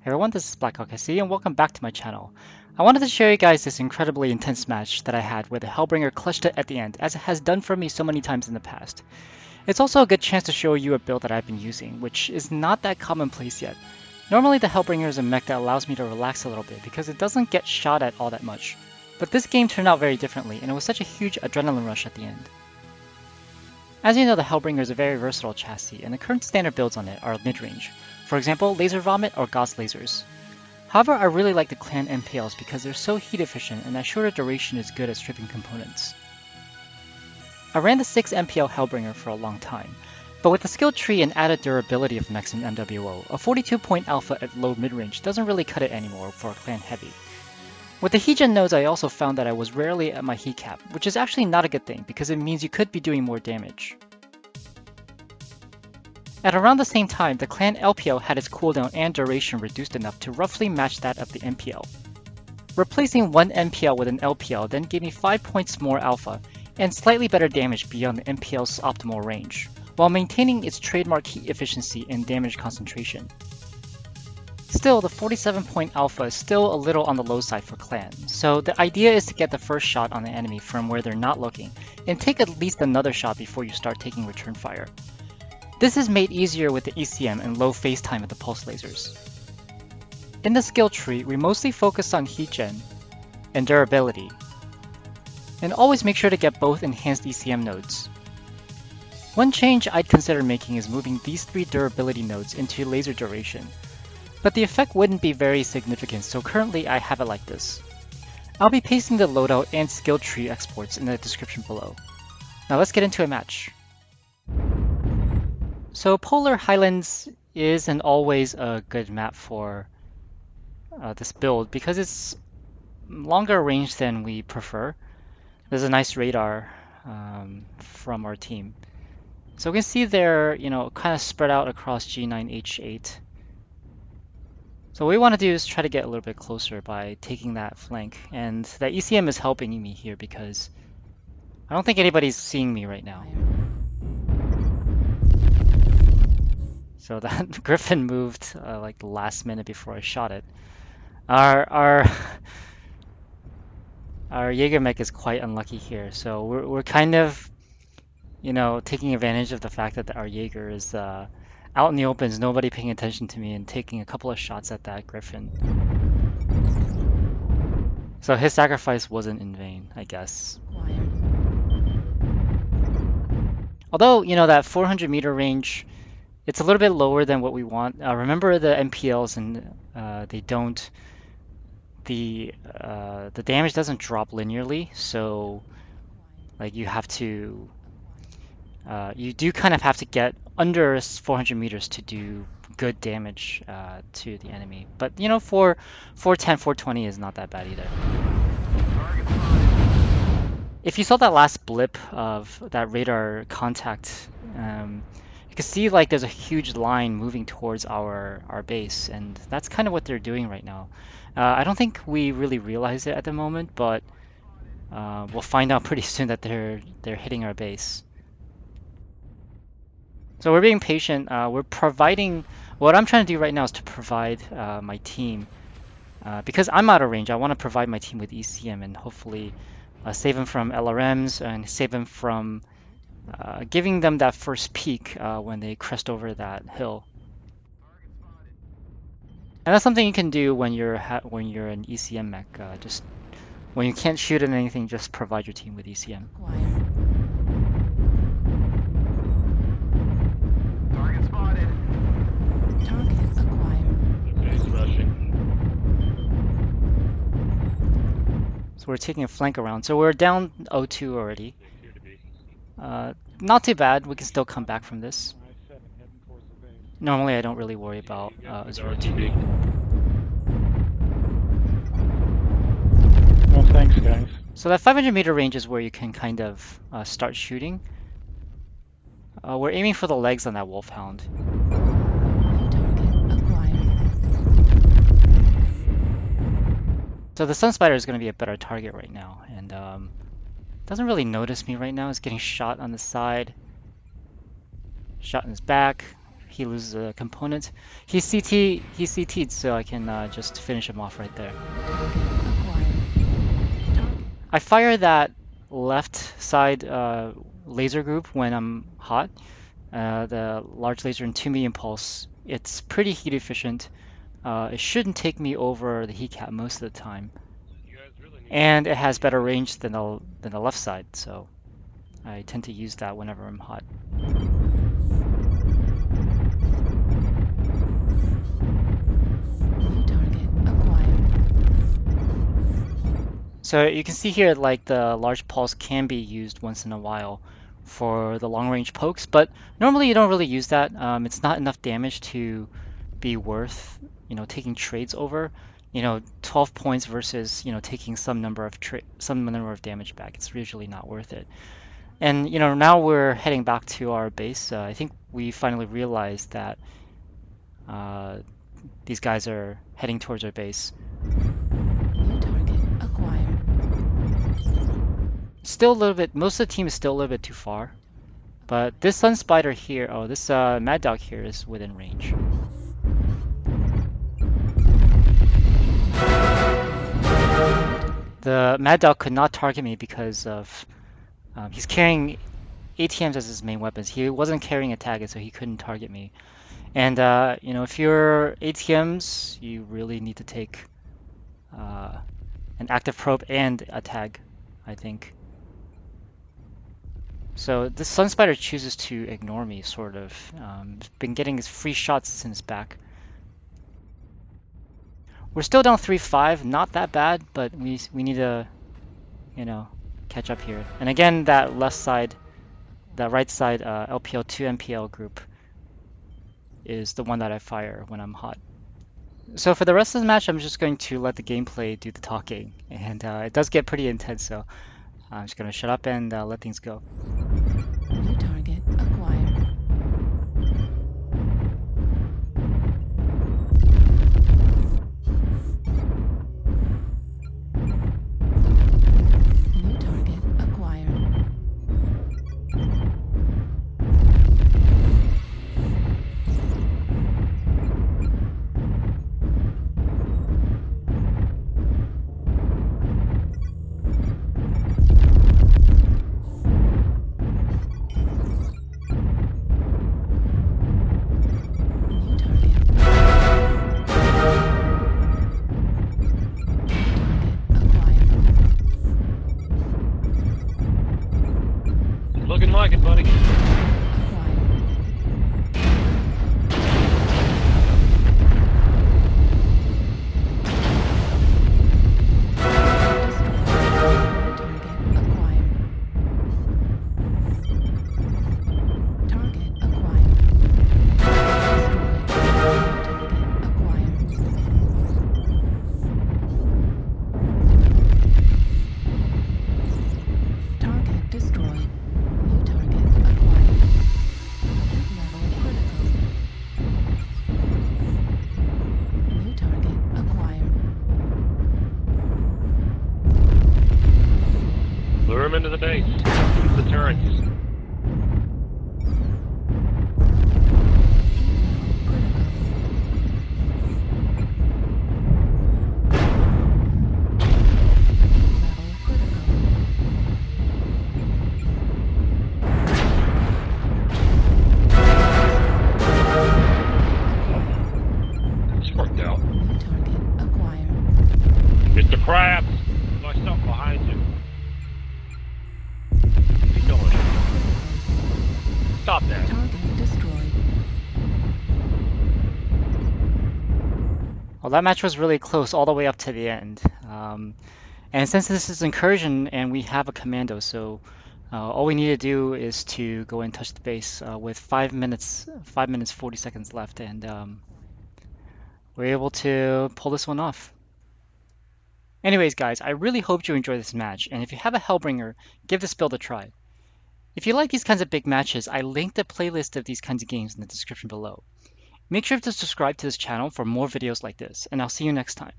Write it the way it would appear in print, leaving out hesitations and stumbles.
Hey everyone, this is BlackHawkSC and welcome back to my channel. I wanted to show you guys this incredibly intense match that I had where the Hellbringer clutched it at the end, as it has done for me so many times in the past. It's also a good chance to show you a build that I've been using, which is not that commonplace yet. Normally the Hellbringer is a mech that allows me to relax a little bit because it doesn't get shot at all that much. But this game turned out very differently, and it was such a huge adrenaline rush at the end. As you know, the Hellbringer is a very versatile chassis, and the current standard builds on it are mid-range. For example, Laser Vomit or Gauss Lasers. However, I really like the clan MPLs because they're so heat efficient and that shorter duration is good at stripping components. I ran the 6 MPL Hellbringer for a long time, but with the skill tree and added durability of mechs in MWO, a 42-point alpha at low mid-range doesn't really cut it anymore for a clan heavy. With the heat gen nodes, I also found that I was rarely at my heat cap, which is actually not a good thing because it means you could be doing more damage. At around the same time, the clan LPL had its cooldown and duration reduced enough to roughly match that of the MPL. Replacing one MPL with an LPL then gave me 5 points more alpha and slightly better damage beyond the MPL's optimal range, while maintaining its trademark heat efficiency and damage concentration. Still, the 47-point alpha is still a little on the low side for clan, so the idea is to get the first shot on the enemy from where they're not looking, and take at least another shot before you start taking return fire. This is made easier with the ECM and low phase time of the pulse lasers. In the skill tree, we mostly focus on heat gen and durability, and always make sure to get both enhanced ECM nodes. One change I'd consider making is moving these 3 durability nodes into laser duration, but the effect wouldn't be very significant, so currently I have it like this. I'll be pasting the loadout and skill tree exports in the description below. Now let's get into a match. So Polar Highlands is and always a good map for this build because it's longer range than we prefer. There's a nice radar from our team. So we can see they're, kind of spread out across G9, H8. So what we want to do is try to get a little bit closer by taking that flank. And that ECM is helping me here because I don't think anybody's seeing me right now. So that Griffin moved like the last minute before I shot it. Our Jaeger mech is quite unlucky here, so we're kind of taking advantage of the fact that our Jaeger is out in the open, is nobody paying attention to me, and taking a couple of shots at that Griffin. So his sacrifice wasn't in vain, I guess. Although that 400-meter range, it's a little bit lower than what we want. Remember the MPLs, and they don't. The damage doesn't drop linearly, so like you have to. You do kind of have to get under 400 meters to do good damage to the enemy. But for 410, 420 is not that bad either. If you saw that last blip of that radar contact, you can see like there's a huge line moving towards our base, and that's kind of what they're doing right now. I don't think we really realize it at the moment, but we'll find out pretty soon that they're hitting our base. So we're being patient. We're providing. What I'm trying to do right now is to provide my team, because I'm out of range. I want to provide my team with ECM and hopefully save them from LRMs and save them from giving them that first peek when they crest over that hill. And that's something you can do when you're an ECM mech. Just when you can't shoot at anything, just provide your team with ECM. Target spotted. Target acquired. Okay, it's rushing. So we're taking a flank around. So we're down 0-2 already. Not too bad. We can still come back from this. Normally I don't really worry about 0-2. Well, thanks, guys. So that 500-meter range is where you can kind of start shooting. We're aiming for the legs on that Wolfhound. Target acquired. So the Sun Spider is going to be a better target right now, and doesn't really notice me right now. It's getting shot on the side, shot in his back. he loses a component. He's CT'd, so I can just finish him off right there. I fire that left side laser group when I'm hot. The large laser and 2 medium pulse. It's pretty heat efficient. It shouldn't take me over the heat cap most of the time. And it has better range than the left side, so I tend to use that whenever I'm hot. New target acquired. So you can see here, like, the large pulse can be used once in a while for the long range pokes, but normally you don't really use that. It's not enough damage to be worth, taking trades over. 12 points versus, taking some number of damage back. It's usually not worth it. And now we're heading back to our base. I think we finally realized that these guys are heading towards our base. New target acquired. Still a little bit, most of the team is still a little bit too far. But this Sun Spider here, this Mad Dog here is within range. The Mad Dog could not target me because of he's carrying ATMs as his main weapons. He wasn't carrying a tag, so he couldn't target me. And if you're ATMs, you really need to take an active probe and a tag, I think. So this Sun Spider chooses to ignore me, sort of. Been getting his free shots since back. We're still down 3-5, not that bad, but we need to, catch up here. And again, that right side LPL 2MPL group is the one that I fire when I'm hot. So for the rest of the match, I'm just going to let the gameplay do the talking, and it does get pretty intense, so I'm just going to shut up and let things go. New target acquired. New target acquired. New target. Acquired. Looking like it, buddy. Acquired. Target acquired. Target destroyed. New target acquired. Heat level critical. New target acquired. Lure him into the base. Use the turrets. It's worked out. New target acquired. Mr. Krabs! There's something behind you. What are you doing? Stop that. Target destroyed. Well, that match was really close all the way up to the end. And since this is incursion and we have a commando, so all we need to do is to go and touch the base with 5 minutes 40 seconds left, and we're able to pull this one off. Anyways, guys, I really hope you enjoyed this match, and if you have a Hellbringer, give this build a try. If you like these kinds of big matches, I linked a playlist of these kinds of games in the description below. Make sure to subscribe to this channel for more videos like this, and I'll see you next time.